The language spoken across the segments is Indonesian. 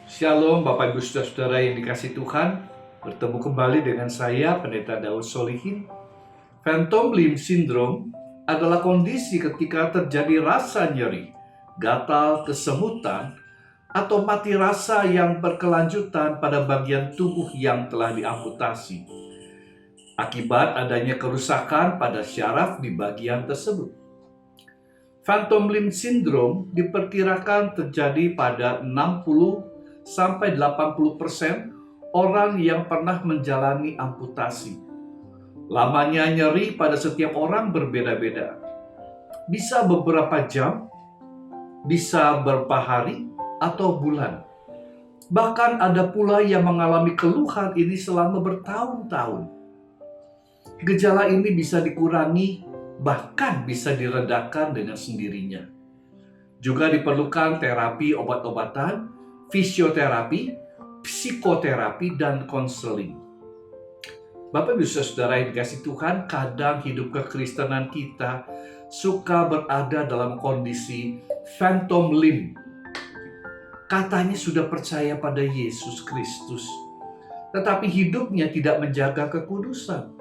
Shalom Bapak Ibu Saudara yang dikasihi Tuhan. Bertemu kembali dengan saya Pendeta Daud Solihin. Phantom limb syndrome adalah kondisi ketika terjadi rasa nyeri, gatal, kesemutan, atau mati rasa yang berkelanjutan pada bagian tubuh yang telah diamputasi akibat adanya kerusakan pada syaraf di bagian tersebut. Phantom limb syndrome diperkirakan terjadi pada 60-80% orang yang pernah menjalani amputasi. Lamanya nyeri pada setiap orang berbeda-beda. Bisa beberapa jam, bisa beberapa hari, atau bulan. Bahkan ada pula yang mengalami keluhan ini selama bertahun-tahun. Gejala ini bisa dikurangi, bahkan bisa diredakan dengan sendirinya. Juga diperlukan terapi obat-obatan, fisioterapi, psikoterapi, dan konseling. Bapak Ibu Saudara yang dikasihi Tuhan, kadang hidup kekristenan kita suka berada dalam kondisi phantom limb. Katanya sudah percaya pada Yesus Kristus, tetapi hidupnya tidak menjaga kekudusan.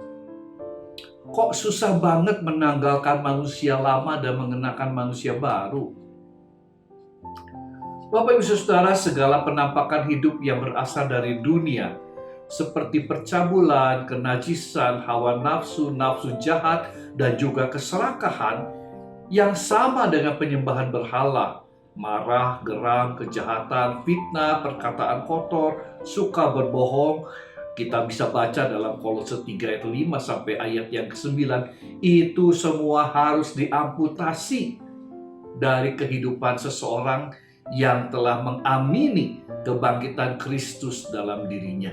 Kok susah banget menanggalkan manusia lama dan mengenakan manusia baru? Bapak Ibu Saudara, segala penampakan hidup yang berasal dari dunia, seperti percabulan, kenajisan, hawa nafsu, nafsu jahat, dan juga keserakahan, yang sama dengan penyembahan berhala, marah, geram, kejahatan, fitnah, perkataan kotor, suka berbohong. Kita bisa baca dalam Kolose 3 ayat 5 sampai ayat yang ke-9. Itu semua harus diamputasi dari kehidupan seseorang yang telah mengamini kebangkitan Kristus dalam dirinya.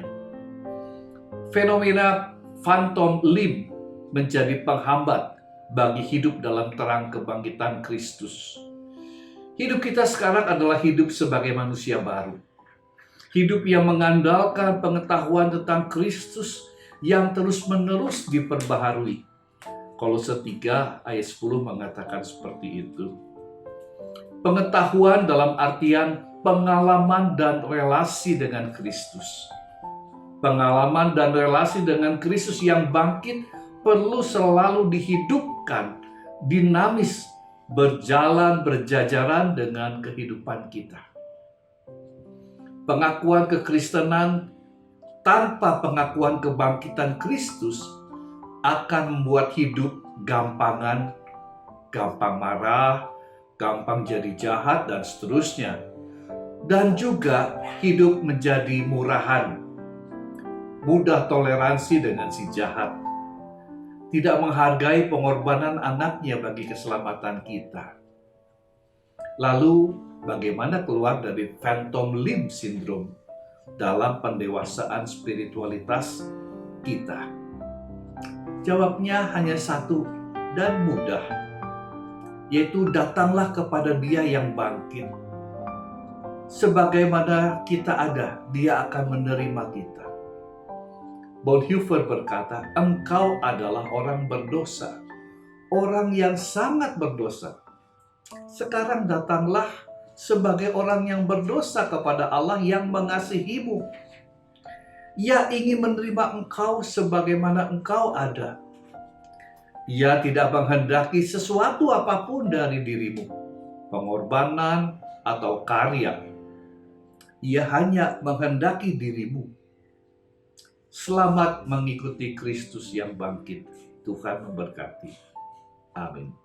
Fenomena phantom limb menjadi penghambat bagi hidup dalam terang kebangkitan Kristus. Hidup kita sekarang adalah hidup sebagai manusia baru. Hidup yang mengandalkan pengetahuan tentang Kristus yang terus-menerus diperbaharui. Kolose 3 ayat 10 mengatakan seperti itu. Pengetahuan dalam artian pengalaman dan relasi dengan Kristus. Pengalaman dan relasi dengan Kristus yang bangkit perlu selalu dihidupkan, dinamis, berjalan berjajaran dengan kehidupan kita. Pengakuan kekristenan tanpa pengakuan kebangkitan Kristus akan membuat hidup gampangan, gampang marah, gampang jadi jahat, dan seterusnya. Dan juga hidup menjadi murahan, mudah toleransi dengan si jahat, tidak menghargai pengorbanan anaknya bagi keselamatan kita. Lalu, bagaimana keluar dari phantom limb syndrome dalam pendewasaan spiritualitas kita? Jawabnya hanya satu dan mudah, yaitu datanglah kepada Dia yang bangkit. Sebagaimana kita ada, Dia akan menerima kita. Bonhoeffer berkata, engkau adalah orang berdosa, orang yang sangat berdosa. Sekarang datanglah sebagai orang yang berdosa kepada Allah yang mengasihimu. Ia ingin menerima engkau sebagaimana engkau ada. Ia tidak menghendaki sesuatu apapun dari dirimu, pengorbanan atau karya. Ia hanya menghendaki dirimu. Selamat mengikuti Kristus yang bangkit. Tuhan memberkati. Amin.